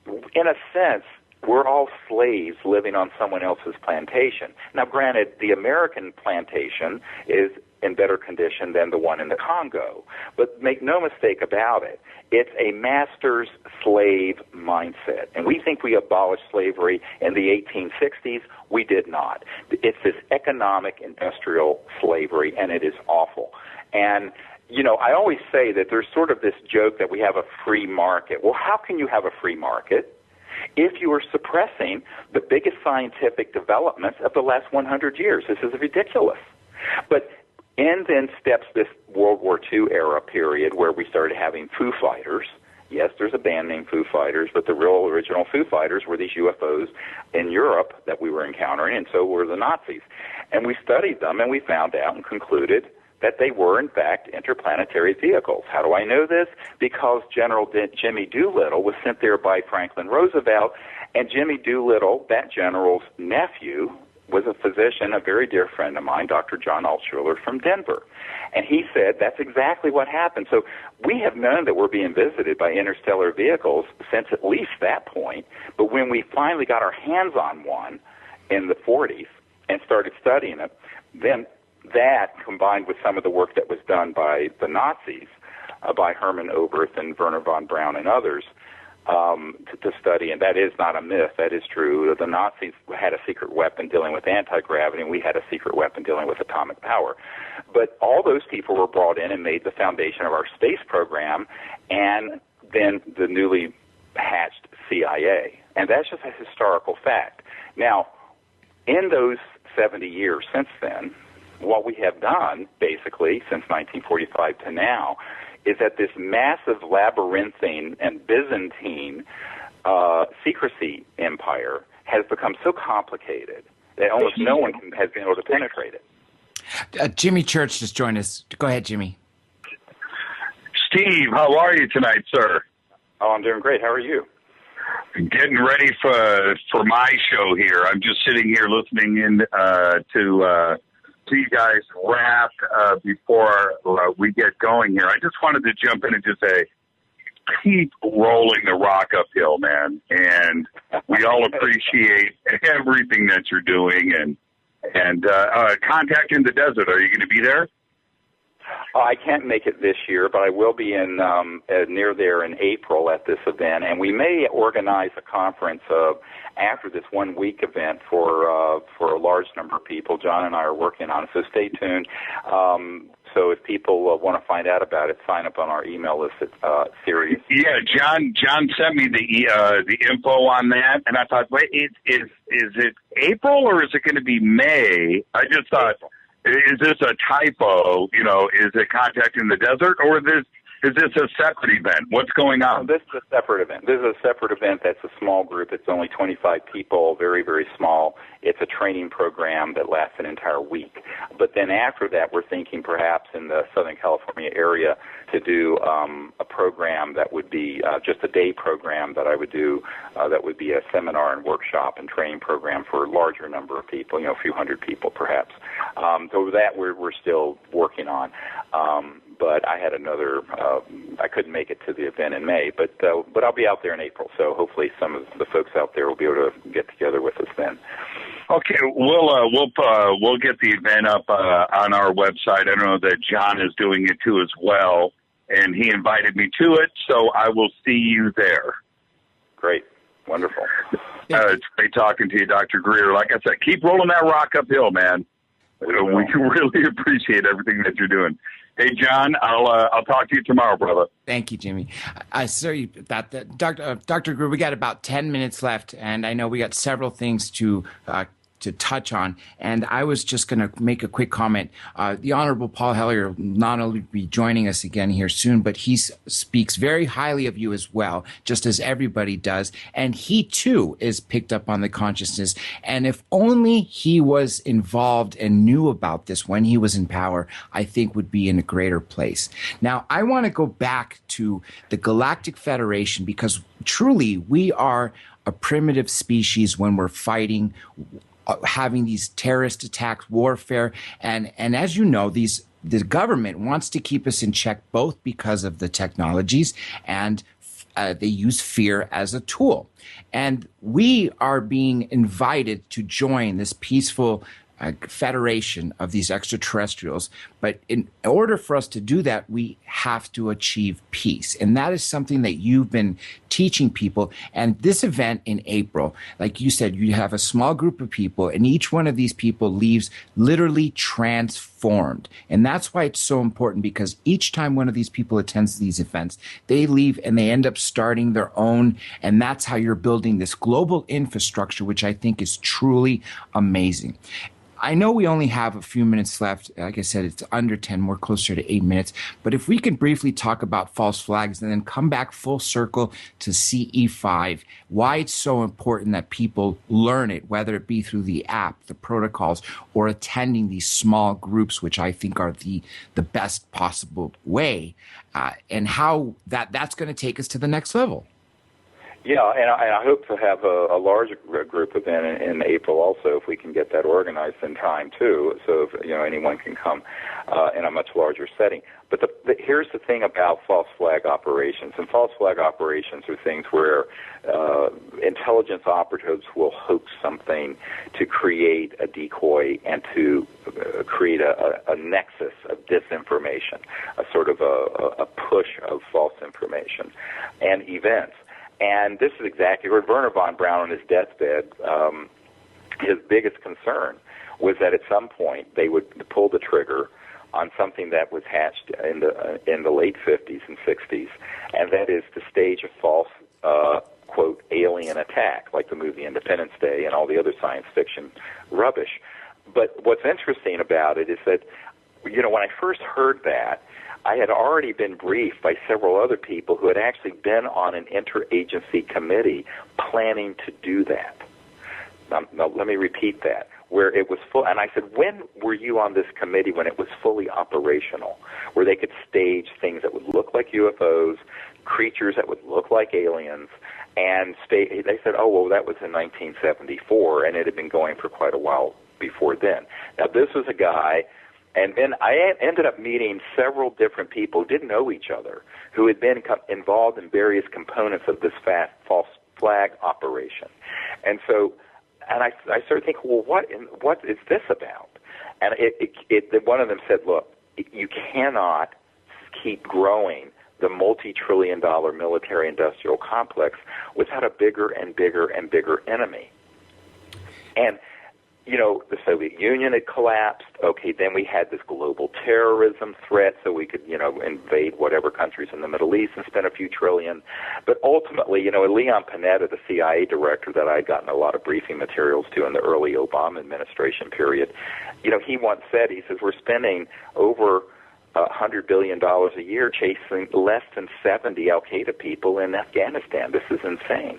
in a sense, we're all slaves living on someone else's plantation. Now, granted, the American plantation is in better condition than the one in the Congo. But make no mistake about it, it's a master's slave mindset. And we think we abolished slavery in the 1860s. We did not. It's this economic industrial slavery, and it is awful. And I always say that there's sort of this joke that we have a free market. Well, how can you have a free market if you are suppressing the biggest scientific developments of the last 100 years? This is ridiculous. But in then steps this World War II era period where we started having Foo Fighters. Yes, there's a band named Foo Fighters, but the real original Foo Fighters were these UFOs in Europe that we were encountering, and so were the Nazis. And we studied them, and we found out and concluded that they were, in fact, interplanetary vehicles. How do I know this? Because General Jimmy Doolittle was sent there by Franklin Roosevelt, and Jimmy Doolittle, that general's nephew, was a physician, a very dear friend of mine, Dr. John Altshuler from Denver. And he said that's exactly what happened. So we have known that we're being visited by interstellar vehicles since at least that point. But when we finally got our hands on one in the 40s and started studying it, then that, combined with some of the work that was done by the Nazis, by Hermann Oberth and Werner von Braun and others, to study, and that is not a myth. That is true. The Nazis had a secret weapon dealing with anti-gravity, and we had a secret weapon dealing with atomic power. But all those people were brought in and made the foundation of our space program, and then the newly hatched CIA. And that's just a historical fact. Now, in those 70 years since then, what we have done, basically, since 1945 to now, is that this massive labyrinthine and Byzantine secrecy empire has become so complicated that almost no one has been able to penetrate it. Jimmy Church just joined us. Go ahead, Jimmy. Steve, how are you tonight, sir? Oh, I'm doing great. How are you? Getting ready for my show here. I'm just sitting here listening in to you guys wrap before we get going here. I just wanted to jump in and just say, keep rolling the rock uphill, man. And we all appreciate everything that you're doing. And Contact in the Desert, are you going to be there? I can't make it this year, but I will be in near there in April at this event, and we may organize a conference after this 1 week event for a large number of people. John and I are working on it, so stay tuned. So if people want to find out about it, sign up on our email list at Sirius. Yeah, John sent me the info on that, and I thought, wait, is it April or is it going to be May? I just thought, is this a typo? You know, is it Contacting the Desert, or is this a separate event? What's going on? This is a separate event. This is a separate event that's a small group. It's only 25 people, very, very small. It's a training program that lasts an entire week. But then after that, we're thinking perhaps in the Southern California area to do a program that would be just a day program that I would do that would be a seminar and workshop and training program for a larger number of people, a few hundred people perhaps. So that we're still working on. But I had another. I couldn't make it to the event in May, but I'll be out there in April. So hopefully some of the folks out there will be able to get together with us then. Okay, we'll get the event up on our website. I know that John is doing it too as well, and he invited me to it. So I will see you there. Great, wonderful. It's great talking to you, Dr. Greer. Like I said, keep rolling that rock uphill, man. We really appreciate everything that you're doing. Hey, John, I'll talk to you tomorrow, brother. Thank you, Jimmy. Sorry about that. Dr. Greer, we got about 10 minutes left, and I know we got several things to touch on. And I was just going to make a quick comment. The Honorable Paul Hellyer will not only be joining us again here soon, but he speaks very highly of you as well, just as everybody does. And he, too, is picked up on the consciousness. And if only he was involved and knew about this when he was in power, I think would be in a greater place. Now, I want to go back to the Galactic Federation because truly we are a primitive species when we're fighting, having these terrorist attacks, warfare, and as you know, the government wants to keep us in check both because of the technologies and they use fear as a tool. And we are being invited to join this peaceful federation of these extraterrestrials. But in order for us to do that, we have to achieve peace. And that is something that you've been teaching people. And this event in April, like you said, you have a small group of people, and each one of these people leaves literally transformed. And that's why it's so important, because each time one of these people attends these events, they leave and they end up starting their own. And that's how you're building this global infrastructure, which I think is truly amazing. I know we only have a few minutes left. Like I said, it's under 10. We're closer to 8 minutes. But if we can briefly talk about false flags and then come back full circle to CE5, why it's so important that people learn it, whether it be through the app, the protocols, or attending these small groups, which I think are the best possible way, and how that's going to take us to the next level. Yeah, and I hope to have a larger group event in April also, if we can get that organized in time too, so if, anyone can come in a much larger setting. But here's the thing about false flag operations. And false flag operations are things where intelligence operatives will hoax something to create a decoy and to create a nexus of disinformation, a sort of a push of false information and events. And this is exactly where Werner von Braun on his deathbed, his biggest concern was that at some point they would pull the trigger on something that was hatched in the late 50s and 60s, and that is to stage a false, quote, alien attack, like the movie Independence Day and all the other science fiction rubbish. But what's interesting about it is that, when I first heard that, I had already been briefed by several other people who had actually been on an interagency committee planning to do that. Now, let me repeat that, where it was full. And I said, when were you on this committee when it was fully operational, where they could stage things that would look like UFOs, creatures that would look like aliens, and they said, oh, well, that was in 1974, and it had been going for quite a while before then. Now, this was a guy. And then I ended up meeting several different people who didn't know each other, who had been involved in various components of this false flag operation. And so, I started thinking, well, what is this about? And one of them said, look, you cannot keep growing the multi-trillion-dollar military-industrial complex without a bigger and bigger and bigger enemy. And, you know, the Soviet Union had collapsed. Okay, then we had this global terrorism threat, so we could, you know, invade whatever countries in the Middle East and spend a few trillion. But ultimately, you know, Leon Panetta, the CIA director that I had gotten a lot of briefing materials to in the early Obama administration period, you know, he once said, he says, we're spending over $100 billion a year chasing less than 70 al-Qaeda people in Afghanistan. This is insane.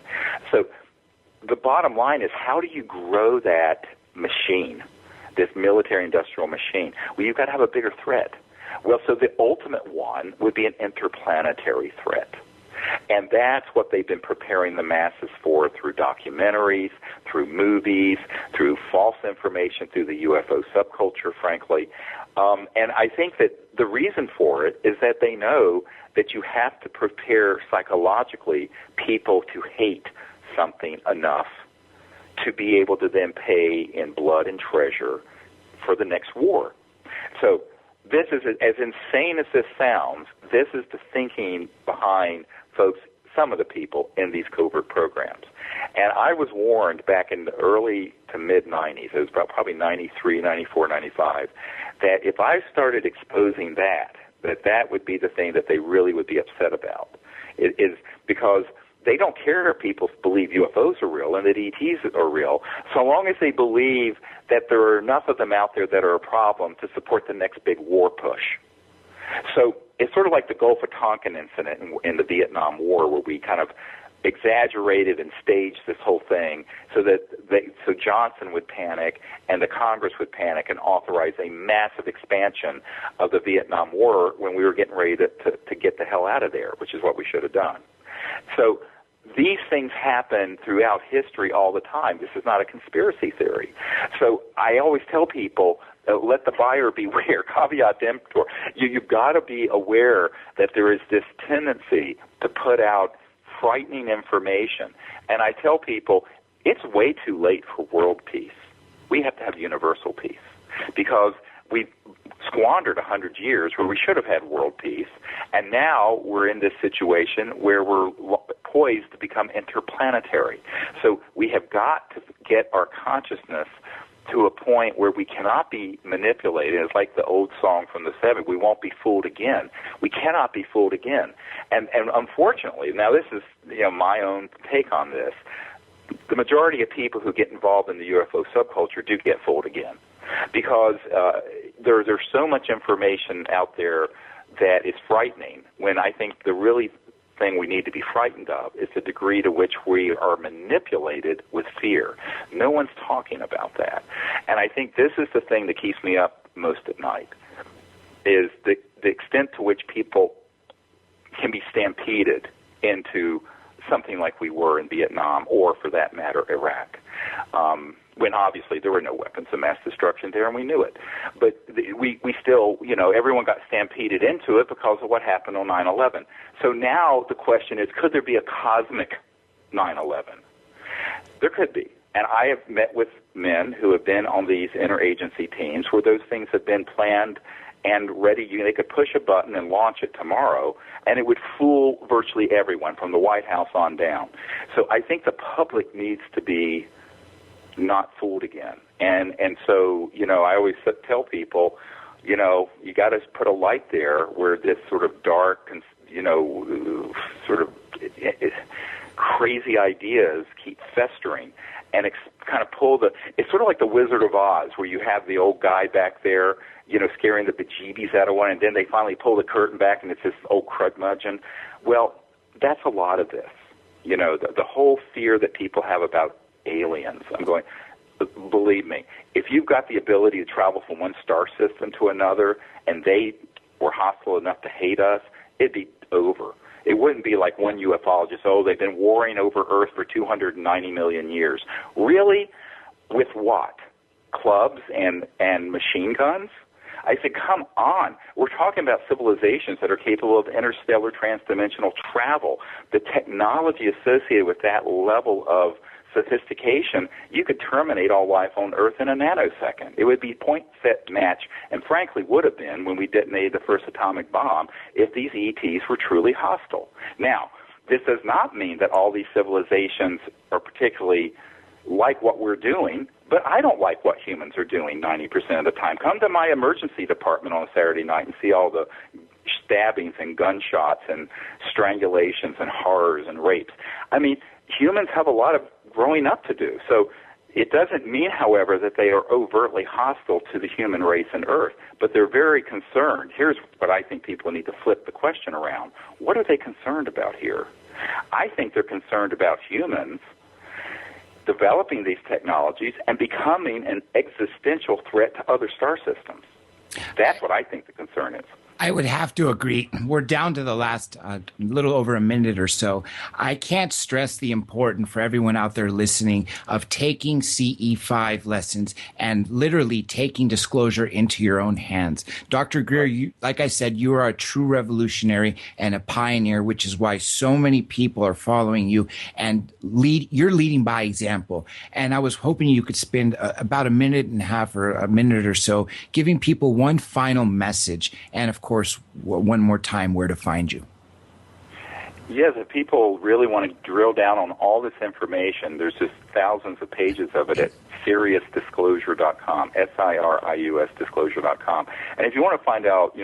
So the bottom line is, how do you grow that machine, this military-industrial machine? Well, you've got to have a bigger threat. Well, so the ultimate one would be an interplanetary threat. And that's what they've been preparing the masses for through documentaries, through movies, through false information, through the UFO subculture, frankly. And I think that the reason for it is that they know that you have to prepare psychologically people to hate something enough to be able to then pay in blood and treasure for the next war. So this is, as insane as this sounds, this is the thinking behind folks, some of the people in these covert programs. And I was warned back in the early to mid-'90s, it was probably 93, 94, 95, that if I started exposing that would be the thing that they really would be upset about. It is because they don't care if people believe UFOs are real and that ETs are real, so long as they believe that there are enough of them out there that are a problem to support the next big war push. So it's sort of like the Gulf of Tonkin incident in the Vietnam War, where we kind of exaggerated and staged this whole thing so that so Johnson would panic and the Congress would panic and authorize a massive expansion of the Vietnam War when we were getting ready to get the hell out of there, which is what we should have done. So these things happen throughout history all the time. This is not a conspiracy theory. So I always tell people, let the buyer beware, caveat emptor. You've got to be aware that there is this tendency to put out frightening information. And I tell people, it's way too late for world peace. We have to have universal peace because we've squandered 100 years where we should have had world peace, and now we're in this situation where we're poised to become interplanetary. So we have got to get our consciousness to a point where we cannot be manipulated. It's like the old song from the 70s, we won't be fooled again. We cannot be fooled again. And unfortunately, now this is my own take on this, the majority of people who get involved in the UFO subculture do get fooled again because there's so much information out there that is frightening, when I think the really thing we need to be frightened of is the degree to which we are manipulated with fear. No one's talking about that. And I think this is the thing that keeps me up most at night, is the extent to which people can be stampeded into something like we were in Vietnam, or for that matter, Iraq. When obviously there were no weapons of mass destruction there, and we knew it. But we still, everyone got stampeded into it because of what happened on 9/11. So now the question is, could there be a cosmic 9/11? There could be. And I have met with men who have been on these interagency teams where those things have been planned and ready. They could push a button and launch it tomorrow, and it would fool virtually everyone from the White House on down. So I think the public needs to be not fooled again. And so, I always tell people, you got to put a light there where this sort of dark and, sort of crazy ideas keep festering, and kind of it's sort of like the Wizard of Oz, where you have the old guy back there, scaring the bejeebies out of one, and then they finally pull the curtain back and it's this old crudmudgeon. Well, that's a lot of this. The whole fear that people have about aliens. I'm going, believe me, if you've got the ability to travel from one star system to another and they were hostile enough to hate us, it'd be over. It wouldn't be like one ufologist, they've been warring over Earth for 290 million years. Really? With what? Clubs and machine guns? I said, come on. We're talking about civilizations that are capable of interstellar transdimensional travel. The technology associated with that level of sophistication, you could terminate all life on Earth in a nanosecond. It would be point, set, match, and frankly would have been when we detonated the first atomic bomb if these ETs were truly hostile. Now, this does not mean that all these civilizations are particularly like what we're doing, but I don't like what humans are doing 90% of the time. Come to my emergency department on a Saturday night and see all the stabbings and gunshots and strangulations and horrors and rapes. I mean, humans have a lot of growing up to do. So it doesn't mean, however, that they are overtly hostile to the human race and Earth, but they're very concerned. Here's what I think people need to flip the question around. What are they concerned about here? I think they're concerned about humans developing these technologies and becoming an existential threat to other star systems. That's what I think the concern is. I would have to agree. We're down to the last little over a minute or so. I can't stress the importance for everyone out there listening of taking CE5 lessons and literally taking disclosure into your own hands. Dr. Greer, you, like I said, you are a true revolutionary and a pioneer, which is why so many people are following you, and you're leading by example. And I was hoping you could spend about a minute and a half or a minute or so giving people one final message, and of course, one more time, where to find you. Yes, if people really want to drill down on all this information, there's just thousands of pages of it at SiriusDisclosure.com, SIRIUS Disclosure.com. And if you want to find out,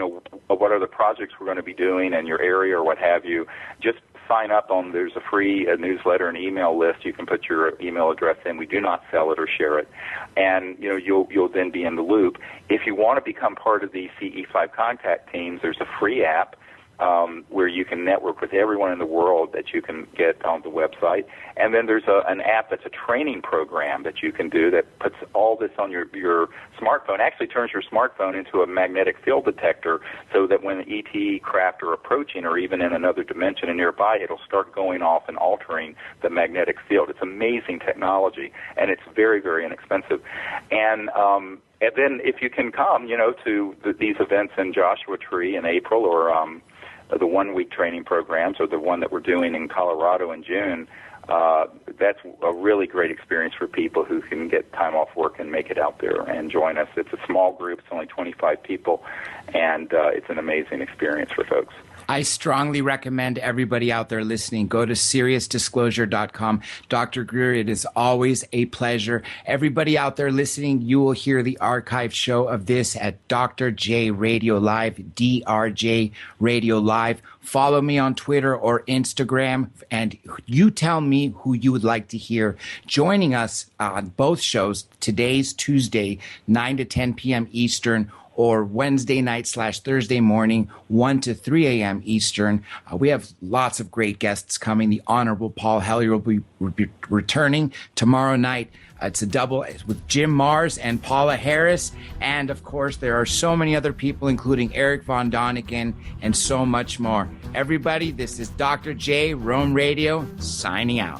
what are the projects we're going to be doing in your area or what have you, just sign up on, there's a free newsletter and email list. You can put your email address in. We do not sell it or share it. And, you'll then be in the loop. If you want to become part of the CE5 contact teams, there's a free app where you can network with everyone in the world that you can get on the website. And then there's an app that's a training program that you can do that puts all this on your smartphone, actually turns your smartphone into a magnetic field detector so that when ET craft are approaching or even in another dimension and nearby, it'll start going off and altering the magnetic field. It's amazing technology, and it's very, very inexpensive. And then if you can come, to these events in Joshua Tree in April or the one-week training programs or the one that we're doing in Colorado in June, that's a really great experience for people who can get time off work and make it out there and join us. It's a small group. It's only 25 people, and it's an amazing experience for folks. I strongly recommend everybody out there listening, go to SiriusDisclosure.com. Dr. Greer, it is always a pleasure. Everybody out there listening, you will hear the archive show of this at Dr. J Radio Live, DRJ Radio Live. Follow me on Twitter or Instagram, and you tell me who you would like to hear joining us on both shows. Today's Tuesday, 9 to 10 p.m. Eastern, or Wednesday night / Thursday morning, 1 to 3 a.m. Eastern. We have lots of great guests coming. The Honorable Paul Hellyer will be returning tomorrow night. It's a double with Jim Mars and Paula Harris. And, of course, there are so many other people, including Eric Von Doniken and so much more. Everybody, this is Dr. J, Rome Radio, signing out.